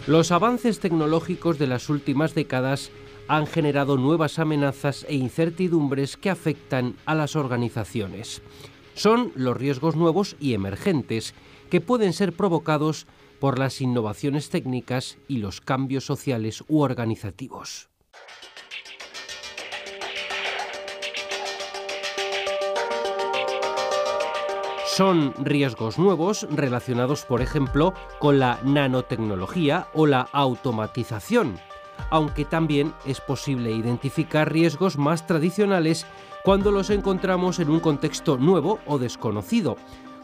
Los avances tecnológicos de las últimas décadas han generado nuevas amenazas e incertidumbres que afectan a las organizaciones. Son los riesgos nuevos y emergentes que pueden ser provocados por las innovaciones técnicas y los cambios sociales u organizativos. Son riesgos nuevos relacionados, por ejemplo, con la nanotecnología o la automatización, aunque también es posible identificar riesgos más tradicionales cuando los encontramos en un contexto nuevo o desconocido,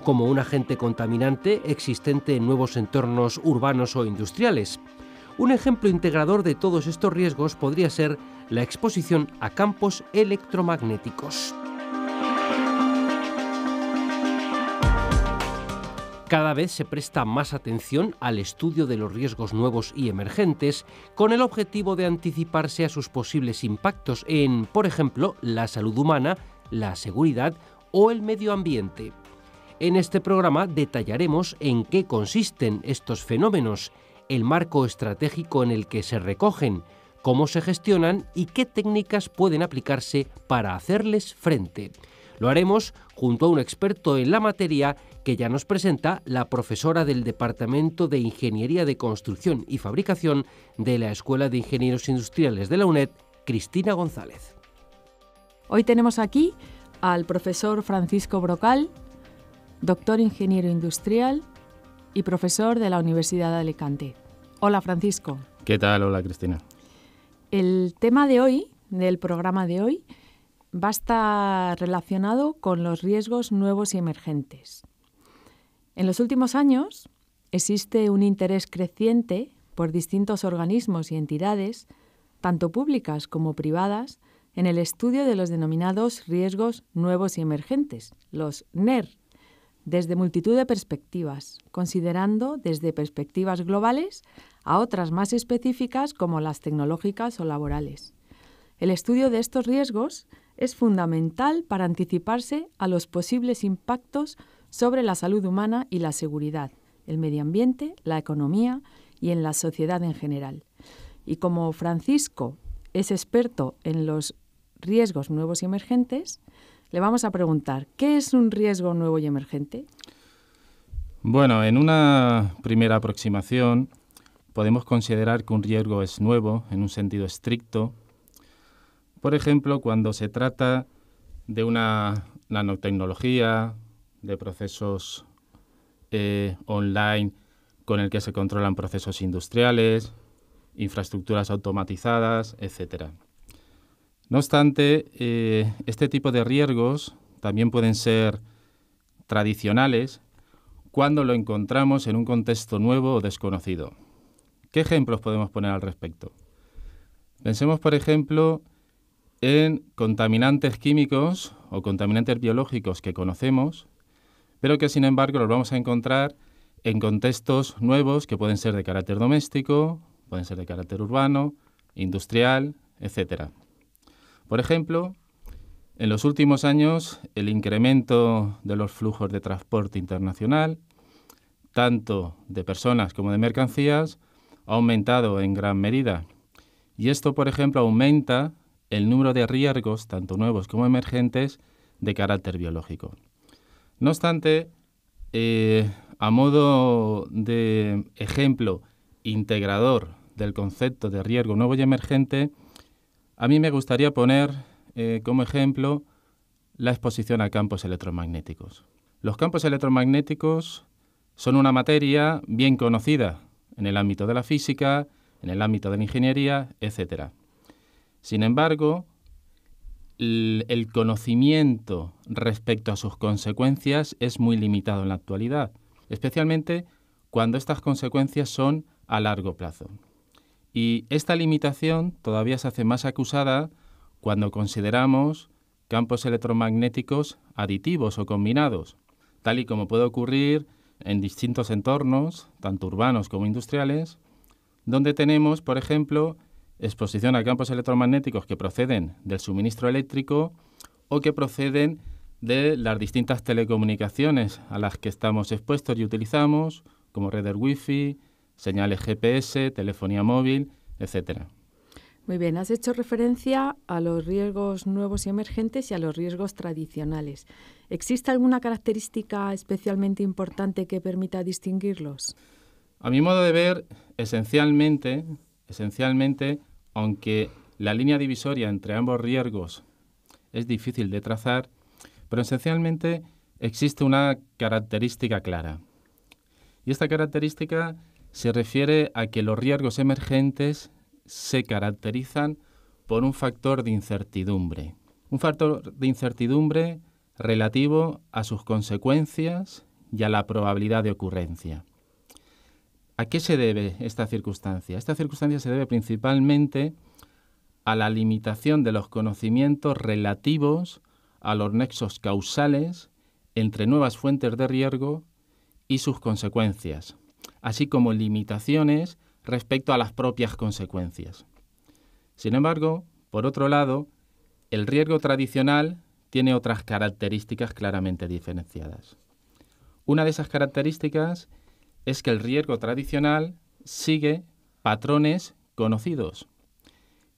como un agente contaminante existente en nuevos entornos urbanos o industriales. Un ejemplo integrador de todos estos riesgos podría ser la exposición a campos electromagnéticos. Cada vez se presta más atención al estudio de los riesgos nuevos y emergentes con el objetivo de anticiparse a sus posibles impactos en, por ejemplo, la salud humana, la seguridad o el medio ambiente. En este programa detallaremos en qué consisten estos fenómenos, el marco estratégico en el que se recogen, cómo se gestionan y qué técnicas pueden aplicarse para hacerles frente. Lo haremos junto a un experto en la materia que ya nos presenta la profesora del Departamento de Ingeniería de Construcción y Fabricación de la Escuela de Ingenieros Industriales de la UNED, Cristina González. Hoy tenemos aquí al profesor Francisco Brocal, doctor ingeniero industrial y profesor de la Universidad de Alicante. Hola, Francisco. ¿Qué tal? Hola, Cristina. El tema de hoy, del programa de hoy, va a estar relacionado con los riesgos nuevos y emergentes. En los últimos años existe un interés creciente por distintos organismos y entidades, tanto públicas como privadas, en el estudio de los denominados riesgos nuevos y emergentes, los NER, desde multitud de perspectivas, considerando desde perspectivas globales a otras más específicas como las tecnológicas o laborales. El estudio de estos riesgos es fundamental para anticiparse a los posibles impactos sobre la salud humana y la seguridad, el medio ambiente, la economía y en la sociedad en general. Y como Francisco es experto en los riesgos nuevos y emergentes, le vamos a preguntar, ¿qué es un riesgo nuevo y emergente? Bueno, en una primera aproximación podemos considerar que un riesgo es nuevo en un sentido estricto. Por ejemplo, cuando se trata de una nanotecnología, de procesos online con el que se controlan procesos industriales, infraestructuras automatizadas, etc. No obstante, este tipo de riesgos también pueden ser tradicionales cuando lo encontramos en un contexto nuevo o desconocido. ¿Qué ejemplos podemos poner al respecto? Pensemos, por ejemplo, en contaminantes químicos o contaminantes biológicos que conocemos, pero que sin embargo los vamos a encontrar en contextos nuevos que pueden ser de carácter doméstico, pueden ser de carácter urbano, industrial, etc. Por ejemplo, en los últimos años el incremento de los flujos de transporte internacional, tanto de personas como de mercancías, ha aumentado en gran medida. Y esto, por ejemplo, aumenta el número de riesgos, tanto nuevos como emergentes, de carácter biológico. No obstante, a modo de ejemplo integrador del concepto de riesgo nuevo y emergente, a mí me gustaría poner como ejemplo la exposición a campos electromagnéticos. Los campos electromagnéticos son una materia bien conocida en el ámbito de la física, en el ámbito de la ingeniería, etc. Sin embargo, el conocimiento respecto a sus consecuencias es muy limitado en la actualidad, especialmente cuando estas consecuencias son a largo plazo. Y esta limitación todavía se hace más acusada cuando consideramos campos electromagnéticos aditivos o combinados, tal y como puede ocurrir en distintos entornos, tanto urbanos como industriales, donde tenemos, por ejemplo, exposición a campos electromagnéticos que proceden del suministro eléctrico o que proceden de las distintas telecomunicaciones a las que estamos expuestos y utilizamos, como redes Wi-Fi, señales GPS, telefonía móvil, etcétera. Muy bien, has hecho referencia a los riesgos nuevos y emergentes y a los riesgos tradicionales. ¿Existe alguna característica especialmente importante que permita distinguirlos? A mi modo de ver, esencialmente, aunque la línea divisoria entre ambos riesgos es difícil de trazar, pero esencialmente existe una característica clara. Y esta característica se refiere a que los riesgos emergentes se caracterizan por un factor de incertidumbre. Un factor de incertidumbre relativo a sus consecuencias y a la probabilidad de ocurrencia. ¿A qué se debe esta circunstancia? Esta circunstancia se debe principalmente a la limitación de los conocimientos relativos a los nexos causales entre nuevas fuentes de riesgo y sus consecuencias, así como limitaciones respecto a las propias consecuencias. Sin embargo, por otro lado, el riesgo tradicional tiene otras características claramente diferenciadas. Una de esas características es que el riesgo tradicional sigue patrones conocidos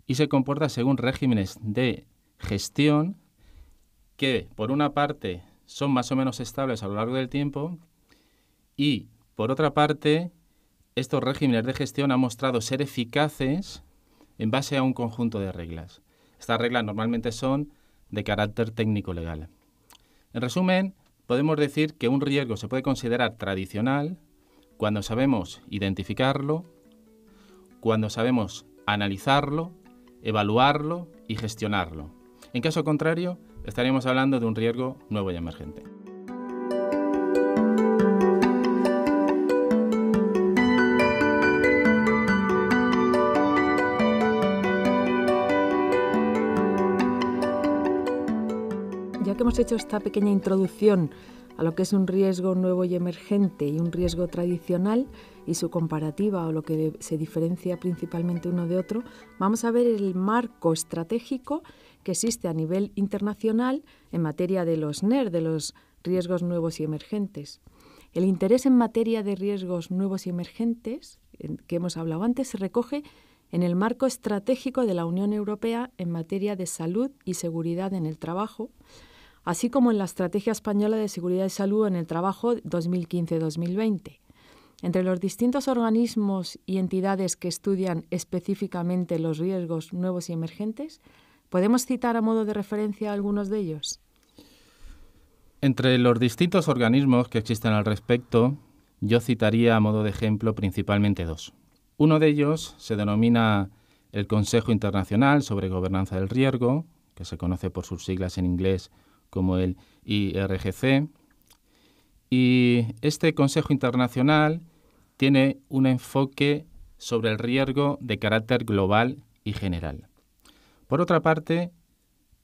y se comporta según regímenes de gestión que, por una parte, son más o menos estables a lo largo del tiempo y, por otra parte, estos regímenes de gestión han mostrado ser eficaces en base a un conjunto de reglas. Estas reglas normalmente son de carácter técnico-legal. En resumen, podemos decir que un riesgo se puede considerar tradicional cuando sabemos identificarlo, cuando sabemos analizarlo, evaluarlo y gestionarlo. En caso contrario, estaríamos hablando de un riesgo nuevo y emergente. Ya que hemos hecho esta pequeña introducción a lo que es un riesgo nuevo y emergente y un riesgo tradicional y su comparativa o lo que se diferencia principalmente uno de otro, vamos a ver el marco estratégico que existe a nivel internacional en materia de los NER, de los riesgos nuevos y emergentes. El interés en materia de riesgos nuevos y emergentes, que hemos hablado antes, se recoge en el marco estratégico de la Unión Europea en materia de salud y seguridad en el trabajo, así como en la Estrategia Española de Seguridad y Salud en el Trabajo 2015-2020. Entre los distintos organismos y entidades que estudian específicamente los riesgos nuevos y emergentes, ¿podemos citar a modo de referencia algunos de ellos? Entre los distintos organismos que existen al respecto, yo citaría a modo de ejemplo principalmente dos. Uno de ellos se denomina el Consejo Internacional sobre Gobernanza del Riesgo, que se conoce por sus siglas en inglés como el IRGC, y este Consejo Internacional tiene un enfoque sobre el riesgo de carácter global y general. Por otra parte,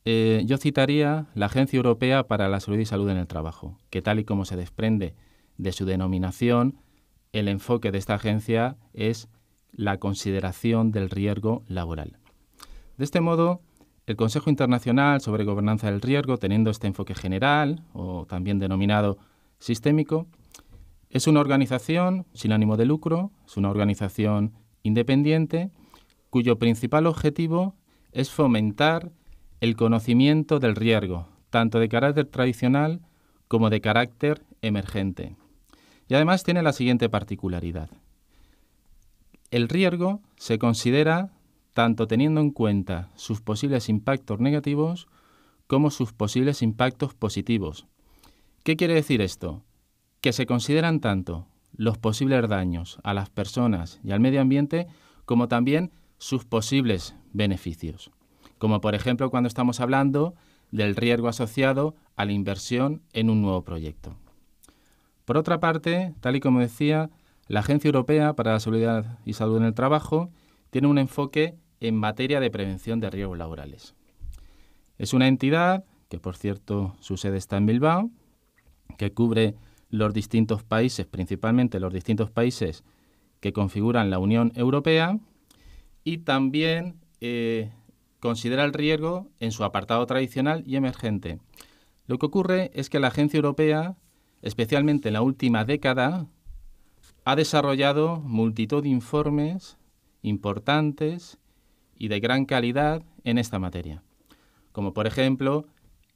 yo citaría la Agencia Europea para la Salud y Salud en el Trabajo, que tal y como se desprende de su denominación, el enfoque de esta agencia es la consideración del riesgo laboral. De este modo, el Consejo Internacional sobre Gobernanza del Riesgo, teniendo este enfoque general, o también denominado sistémico, es una organización sin ánimo de lucro, es una organización independiente, cuyo principal objetivo es fomentar el conocimiento del riesgo, tanto de carácter tradicional como de carácter emergente. Y además tiene la siguiente particularidad. El riesgo se considera tanto teniendo en cuenta sus posibles impactos negativos como sus posibles impactos positivos. ¿Qué quiere decir esto? Que se consideran tanto los posibles daños a las personas y al medio ambiente como también sus posibles beneficios, como por ejemplo cuando estamos hablando del riesgo asociado a la inversión en un nuevo proyecto. Por otra parte, tal y como decía, la Agencia Europea para la Seguridad y Salud en el Trabajo tiene un enfoque en materia de prevención de riesgos laborales. Es una entidad que, por cierto, su sede está en Bilbao, que cubre los distintos países, principalmente los distintos países que configuran la Unión Europea, y también considera el riesgo en su apartado tradicional y emergente. Lo que ocurre es que la Agencia Europea, especialmente en la última década, ha desarrollado multitud de informes importantes y de gran calidad en esta materia, como por ejemplo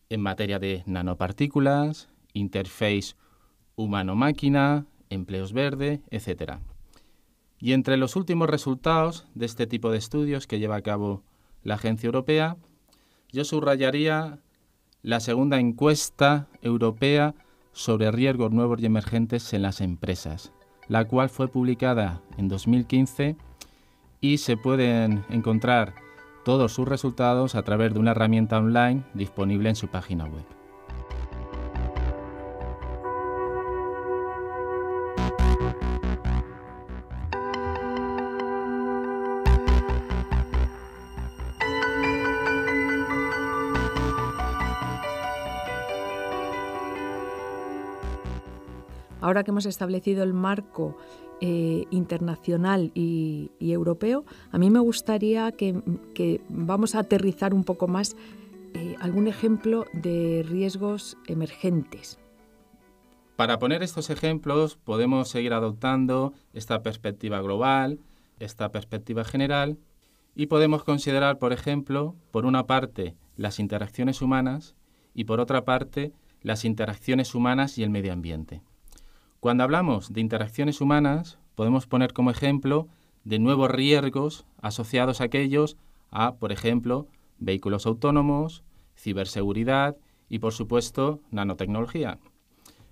en materia de nanopartículas, interface humano-máquina, empleos verdes, etc. Y entre los últimos resultados de este tipo de estudios que lleva a cabo la Agencia Europea, yo subrayaría la segunda encuesta europea sobre riesgos nuevos y emergentes en las empresas, la cual fue publicada en 2015 y se pueden encontrar todos sus resultados a través de una herramienta online disponible en su página web. Ahora que hemos establecido el marco internacional y europeo, a mí me gustaría que vamos a aterrizar un poco más algún ejemplo de riesgos emergentes. Para poner estos ejemplos podemos seguir adoptando esta perspectiva global, esta perspectiva general, y podemos considerar, por ejemplo, por una parte las interacciones humanas y por otra parte las interacciones humanas y el medio ambiente. Cuando hablamos de interacciones humanas, podemos poner como ejemplo de nuevos riesgos asociados a aquellos a, por ejemplo, vehículos autónomos, ciberseguridad y, por supuesto, nanotecnología.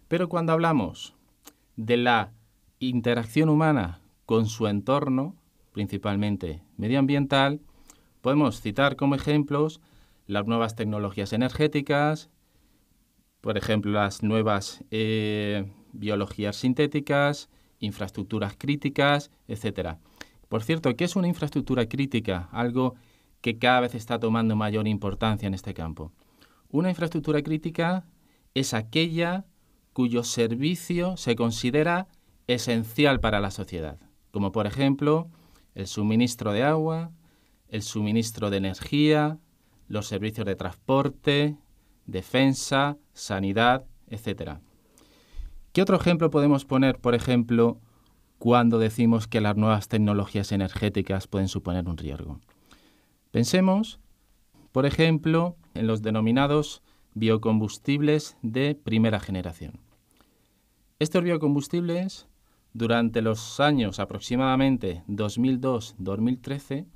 Pero cuando hablamos de la interacción humana con su entorno, principalmente medioambiental, podemos citar como ejemplos las nuevas tecnologías energéticas, por ejemplo, las nuevas biologías sintéticas, infraestructuras críticas, etc. Por cierto, ¿qué es una infraestructura crítica? Algo que cada vez está tomando mayor importancia en este campo. Una infraestructura crítica es aquella cuyo servicio se considera esencial para la sociedad, como por ejemplo el suministro de agua, el suministro de energía, los servicios de transporte, defensa, sanidad, etc. ¿Qué otro ejemplo podemos poner, por ejemplo, cuando decimos que las nuevas tecnologías energéticas pueden suponer un riesgo? Pensemos, por ejemplo, en los denominados biocombustibles de primera generación. Estos biocombustibles, durante los años aproximadamente 2002-2013,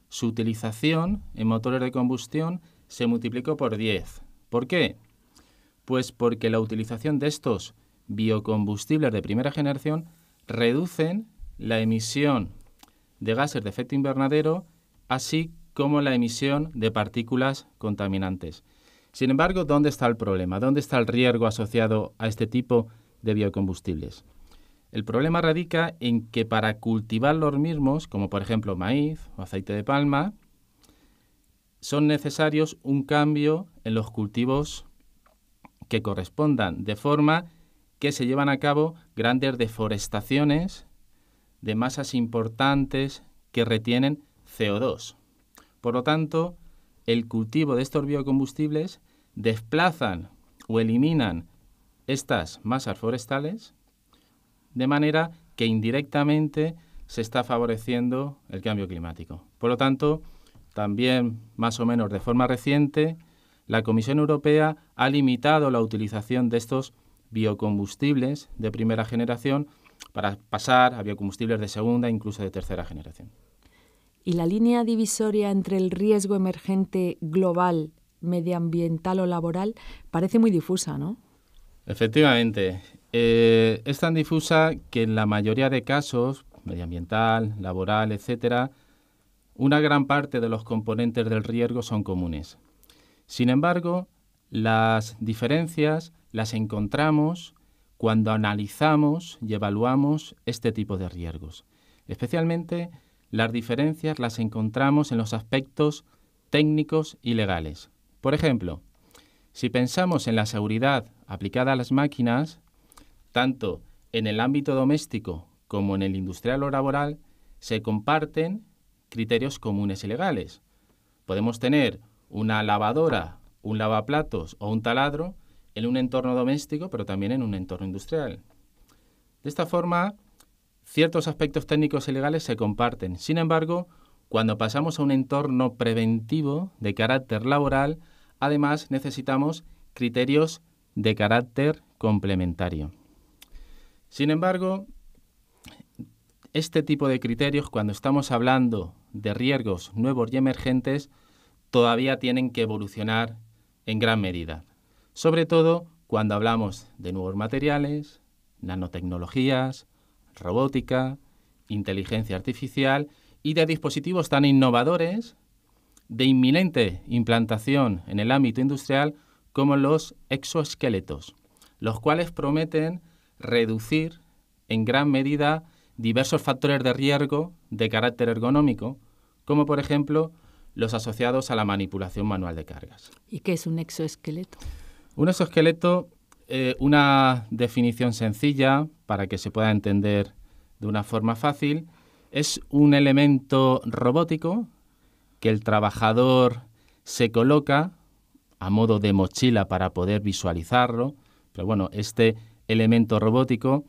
su utilización en motores de combustión se multiplicó por 10. ¿Por qué? Pues porque la utilización de estos biocombustibles de primera generación reducen la emisión de gases de efecto invernadero, así como la emisión de partículas contaminantes. Sin embargo, ¿dónde está el problema? ¿Dónde está el riesgo asociado a este tipo de biocombustibles? El problema radica en que para cultivar los mismos, como por ejemplo maíz o aceite de palma, son necesarios un cambio en los cultivos que correspondan, de forma que se llevan a cabo grandes deforestaciones de masas importantes que retienen CO2. Por lo tanto, el cultivo de estos biocombustibles desplazan o eliminan estas masas forestales, de manera que indirectamente se está favoreciendo el cambio climático. Por lo tanto, también más o menos de forma reciente, la Comisión Europea ha limitado la utilización de estos biocombustibles de primera generación para pasar a biocombustibles de segunda e incluso de tercera generación. ¿Y la línea divisoria entre el riesgo emergente global, medioambiental o laboral parece muy difusa, ¿no? Efectivamente. Es tan difusa que en la mayoría de casos, medioambiental, laboral, etc., una gran parte de los componentes del riesgo son comunes. Sin embargo, las diferencias las encontramos cuando analizamos y evaluamos este tipo de riesgos. Especialmente las diferencias las encontramos en los aspectos técnicos y legales. Por ejemplo, si pensamos en la seguridad aplicada a las máquinas, tanto en el ámbito doméstico como en el industrial o laboral, se comparten criterios comunes y legales. Podemos tener una lavadora, un lavaplatos o un taladro en un entorno doméstico, pero también en un entorno industrial. De esta forma, ciertos aspectos técnicos y legales se comparten. Sin embargo, cuando pasamos a un entorno preventivo de carácter laboral, además necesitamos criterios de carácter complementario. Sin embargo, este tipo de criterios, cuando estamos hablando de riesgos nuevos y emergentes, todavía tienen que evolucionar en gran medida. Sobre todo cuando hablamos de nuevos materiales, nanotecnologías, robótica, inteligencia artificial y de dispositivos tan innovadores de inminente implantación en el ámbito industrial como los exoesqueletos, los cuales prometen reducir en gran medida diversos factores de riesgo de carácter ergonómico, como por ejemplo los asociados a la manipulación manual de cargas. ¿Y qué es un exoesqueleto? Un exoesqueleto, una definición sencilla para que se pueda entender de una forma fácil, es un elemento robótico que el trabajador se coloca a modo de mochila para poder visualizarlo, pero bueno, este elemento robótico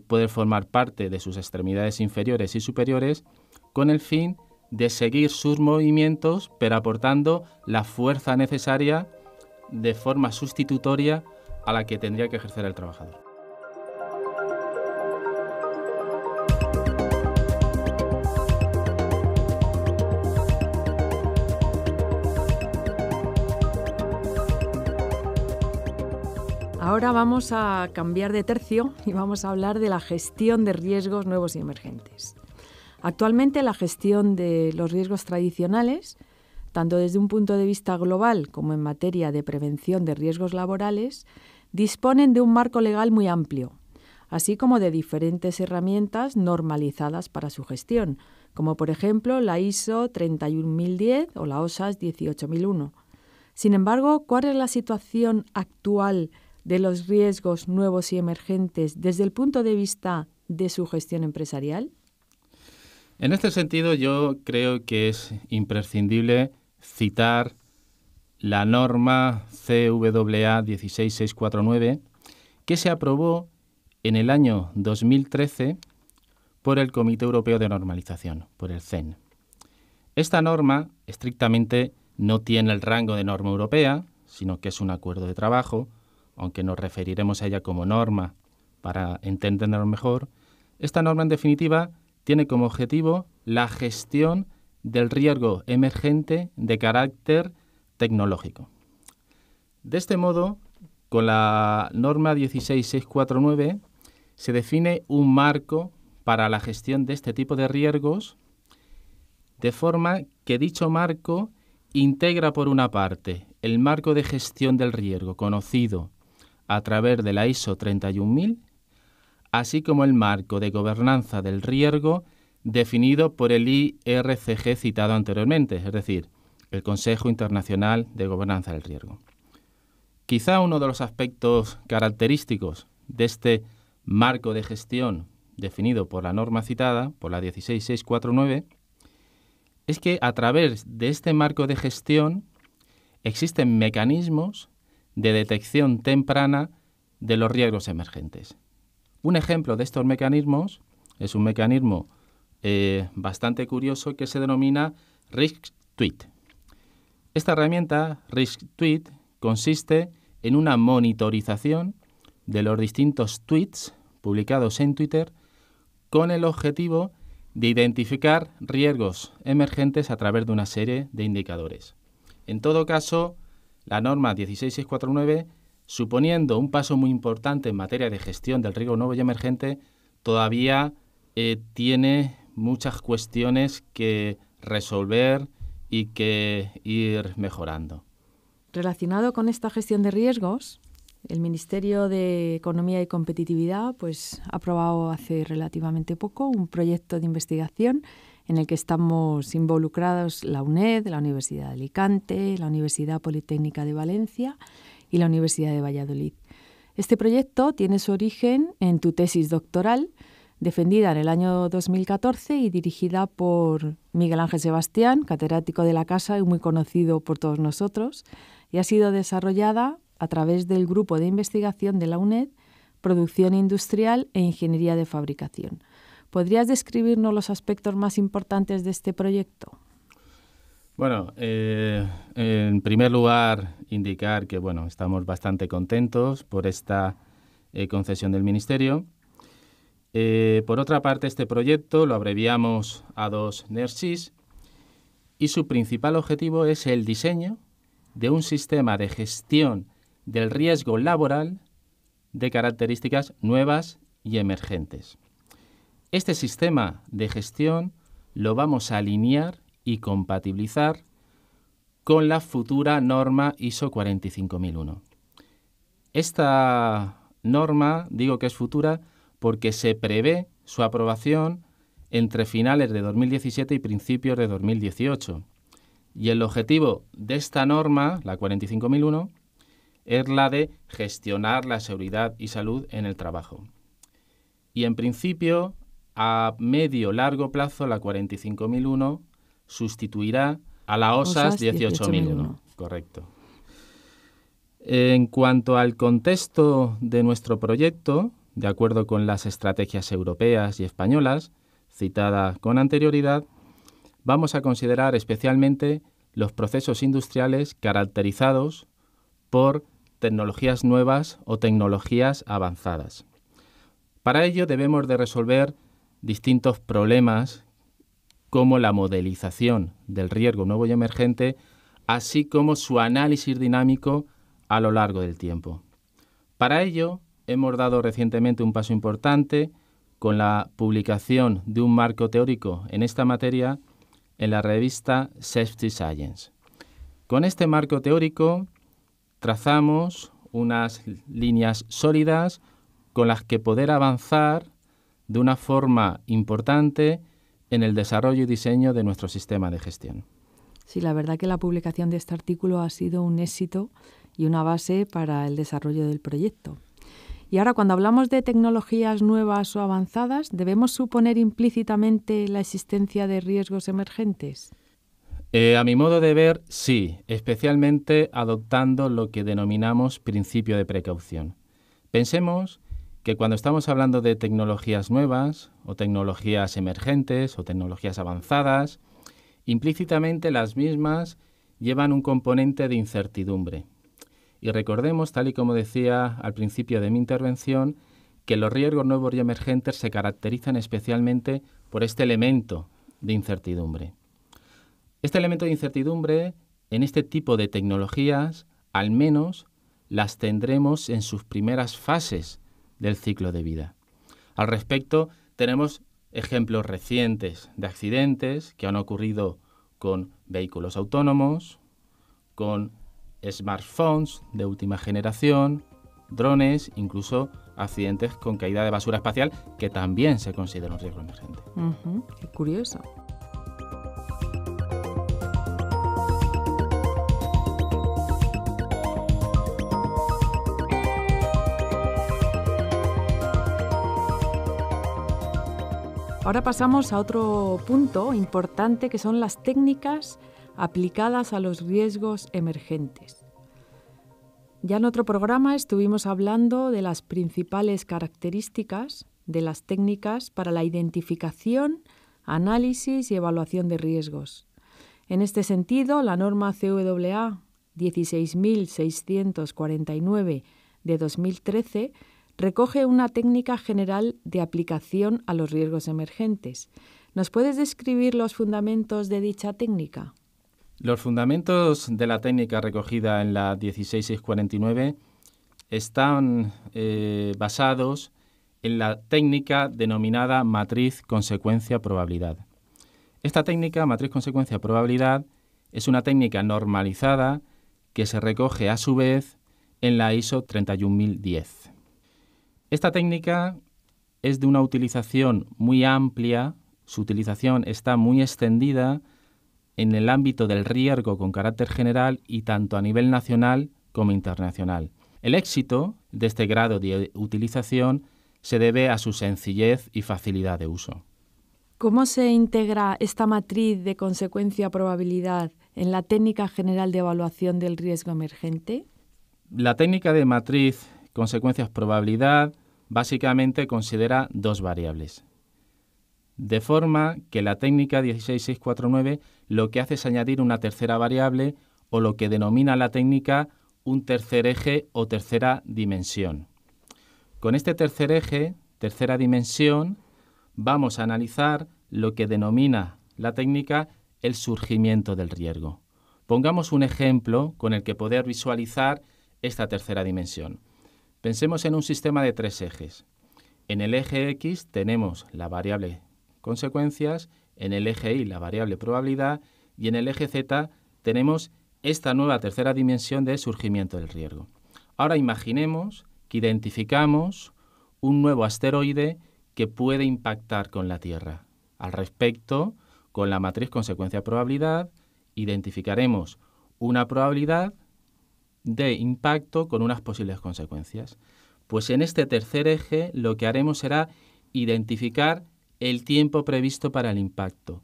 puede formar parte de sus extremidades inferiores y superiores con el fin de seguir sus movimientos, pero aportando la fuerza necesaria de forma sustitutoria a la que tendría que ejercer el trabajador. Ahora vamos a cambiar de tercio y vamos a hablar de la gestión de riesgos nuevos y emergentes. Actualmente la gestión de los riesgos tradicionales, tanto desde un punto de vista global como en materia de prevención de riesgos laborales, disponen de un marco legal muy amplio, así como de diferentes herramientas normalizadas para su gestión, como por ejemplo la ISO 31010 o la OSAS 18001. Sin embargo, ¿cuál es la situación actual de los riesgos nuevos y emergentes desde el punto de vista de su gestión empresarial? En este sentido, yo creo que es imprescindible citar la norma CWA 16649, que se aprobó en el año 2013 por el Comité Europeo de Normalización, por el CEN. Esta norma estrictamente no tiene el rango de norma europea, sino que es un acuerdo de trabajo, aunque nos referiremos a ella como norma para entenderlo mejor. Esta norma, en definitiva, tiene como objetivo la gestión del riesgo emergente de carácter tecnológico. De este modo, con la norma 16649 se define un marco para la gestión de este tipo de riesgos, de forma que dicho marco integra, por una parte, el marco de gestión del riesgo conocido a través de la ISO 31000, así como el marco de gobernanza del riesgo definido por el IRCG citado anteriormente, es decir, el Consejo Internacional de Gobernanza del Riesgo. Quizá uno de los aspectos característicos de este marco de gestión definido por la norma citada, por la 16649, es que a través de este marco de gestión existen mecanismos de detección temprana de los riesgos emergentes. Un ejemplo de estos mecanismos es un mecanismo bastante curioso que se denomina Risk Tweet. Esta herramienta, Risk Tweet, consiste en una monitorización de los distintos tweets publicados en Twitter con el objetivo de identificar riesgos emergentes a través de una serie de indicadores. En todo caso, la norma 16649, suponiendo un paso muy importante en materia de gestión del riesgo nuevo y emergente, todavía tiene muchas cuestiones que resolver y que ir mejorando. Relacionado con esta gestión de riesgos, el Ministerio de Economía y Competitividad ha aprobado hace relativamente poco un proyecto de investigación en el que estamos involucrados la UNED, la Universidad de Alicante, la Universidad Politécnica de Valencia y la Universidad de Valladolid. Este proyecto tiene su origen en tu tesis doctoral, defendida en el año 2014 y dirigida por Miguel Ángel Sebastián, catedrático de la casa y muy conocido por todos nosotros, y ha sido desarrollada a través del Grupo de Investigación de la UNED, Producción Industrial e Ingeniería de Fabricación. ¿Podrías describirnos los aspectos más importantes de este proyecto? Bueno, en primer lugar, indicar que estamos bastante contentos por esta concesión del Ministerio. Por otra parte, este proyecto lo abreviamos A2 NERSIS y su principal objetivo es el diseño de un sistema de gestión del riesgo laboral de características nuevas y emergentes. Este sistema de gestión lo vamos a alinear y compatibilizar con la futura norma ISO 45001. Esta norma, digo que es futura, porque se prevé su aprobación entre finales de 2017 y principios de 2018. Y el objetivo de esta norma, la 45001, es la de gestionar la seguridad y salud en el trabajo. Y en principio, a medio-largo plazo, la 45001 sustituirá a la OSAS 18001. Correcto. En cuanto al contexto de nuestro proyecto, de acuerdo con las estrategias europeas y españolas, citadas con anterioridad, vamos a considerar especialmente los procesos industriales caracterizados por tecnologías nuevas o tecnologías avanzadas. Para ello debemos de resolver distintos problemas como la modelización del riesgo nuevo y emergente, así como su análisis dinámico a lo largo del tiempo. Para ello, hemos dado recientemente un paso importante con la publicación de un marco teórico en esta materia en la revista Safety Science. Con este marco teórico trazamos unas líneas sólidas con las que poder avanzar de una forma importante en el desarrollo y diseño de nuestro sistema de gestión. Sí, la verdad que la publicación de este artículo ha sido un éxito y una base para el desarrollo del proyecto. Y ahora, cuando hablamos de tecnologías nuevas o avanzadas, ¿debemos suponer implícitamente la existencia de riesgos emergentes? A mi modo de ver, sí, especialmente adoptando lo que denominamos principio de precaución. Pensemos que cuando estamos hablando de tecnologías nuevas o tecnologías emergentes o tecnologías avanzadas, implícitamente las mismas llevan un componente de incertidumbre. Y recordemos, tal y como decía al principio de mi intervención, que los riesgos nuevos y emergentes se caracterizan especialmente por este elemento de incertidumbre. Este elemento de incertidumbre, en este tipo de tecnologías, al menos las tendremos en sus primeras fases del ciclo de vida. Al respecto, tenemos ejemplos recientes de accidentes que han ocurrido con vehículos autónomos, con smartphones de última generación, drones, incluso accidentes con caída de basura espacial, que también se considera un riesgo emergente. Qué curioso. Ahora pasamos a otro punto importante, que son las técnicas aplicadas a los riesgos emergentes. Ya en otro programa estuvimos hablando de las principales características de las técnicas para la identificación, análisis y evaluación de riesgos. En este sentido, la norma CWA 16.649 de 2013 recoge una técnica general de aplicación a los riesgos emergentes. ¿Nos puedes describir los fundamentos de dicha técnica? Los fundamentos de la técnica recogida en la 16649 están basados en la técnica denominada matriz consecuencia-probabilidad. Esta técnica, matriz consecuencia-probabilidad, es una técnica normalizada que se recoge a su vez en la ISO 31010. Esta técnica es de una utilización muy amplia, su utilización está muy extendida en el ámbito del riesgo con carácter general y tanto a nivel nacional como internacional. El éxito de este grado de utilización se debe a su sencillez y facilidad de uso. ¿Cómo se integra esta matriz de consecuencia-probabilidad en la técnica general de evaluación del riesgo emergente? La técnica de matriz consecuencias-probabilidad básicamente considera dos variables. De forma que la técnica 16649 lo que hace es añadir una tercera variable o lo que denomina la técnica un tercer eje o tercera dimensión. Con este tercer eje, tercera dimensión, vamos a analizar lo que denomina la técnica el surgimiento del riesgo. Pongamos un ejemplo con el que poder visualizar esta tercera dimensión. Pensemos en un sistema de 3 ejes. En el eje X tenemos la variable consecuencias, en el eje Y la variable probabilidad y en el eje Z tenemos esta nueva tercera dimensión de surgimiento del riesgo. Ahora imaginemos que identificamos un nuevo asteroide que puede impactar con la Tierra. Al respecto, con la matriz consecuencia-probabilidad, identificaremos una probabilidad de impacto con unas posibles consecuencias. Pues en este tercer eje lo que haremos será identificar el tiempo previsto para el impacto,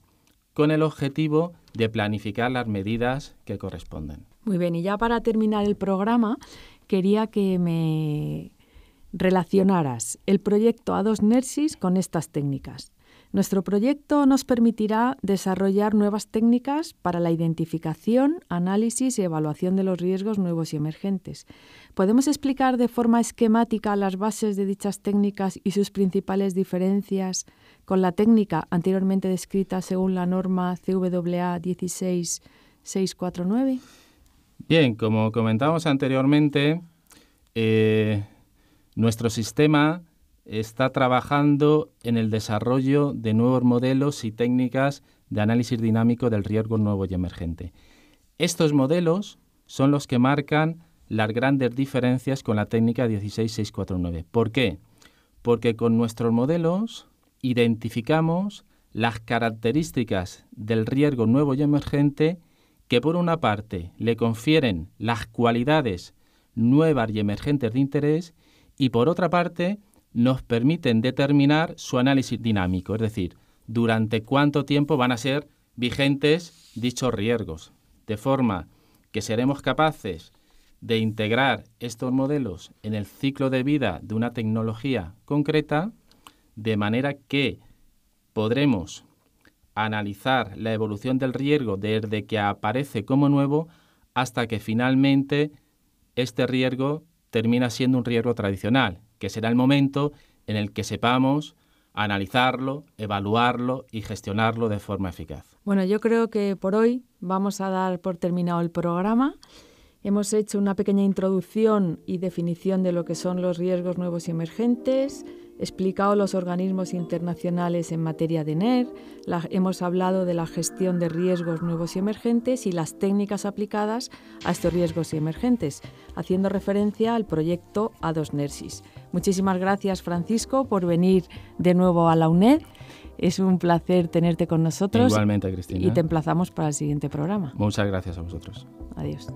con el objetivo de planificar las medidas que corresponden. Muy bien, y ya para terminar el programa, quería que me relacionaras el proyecto A2NERSIS con estas técnicas. Nuestro proyecto nos permitirá desarrollar nuevas técnicas para la identificación, análisis y evaluación de los riesgos nuevos y emergentes. ¿Podemos explicar de forma esquemática las bases de dichas técnicas y sus principales diferencias con la técnica anteriormente descrita según la norma CWA 16649? Bien, como comentábamos anteriormente, nuestro sistema está trabajando en el desarrollo de nuevos modelos y técnicas de análisis dinámico del riesgo nuevo y emergente. Estos modelos son los que marcan las grandes diferencias con la técnica 16649. ¿Por qué? Porque con nuestros modelos identificamos las características del riesgo nuevo y emergente que por una parte le confieren las cualidades nuevas y emergentes de interés y por otra parte nos permiten determinar su análisis dinámico, es decir, durante cuánto tiempo van a ser vigentes dichos riesgos, de forma que seremos capaces de integrar estos modelos en el ciclo de vida de una tecnología concreta, de manera que podremos analizar la evolución del riesgo desde que aparece como nuevo hasta que finalmente este riesgo termina siendo un riesgo tradicional, que será el momento en el que sepamos analizarlo, evaluarlo y gestionarlo de forma eficaz. Bueno, yo creo que por hoy vamos a dar por terminado el programa. Hemos hecho una pequeña introducción y definición de lo que son los riesgos nuevos y emergentes, explicado los organismos internacionales en materia de NER, hemos hablado de la gestión de riesgos nuevos y emergentes y las técnicas aplicadas a estos riesgos y emergentes, haciendo referencia al proyecto A2NERSIS. Muchísimas gracias, Francisco, por venir de nuevo a la UNED. Es un placer tenerte con nosotros. Igualmente, Cristina. Y te emplazamos para el siguiente programa. Muchas gracias a vosotros. Adiós.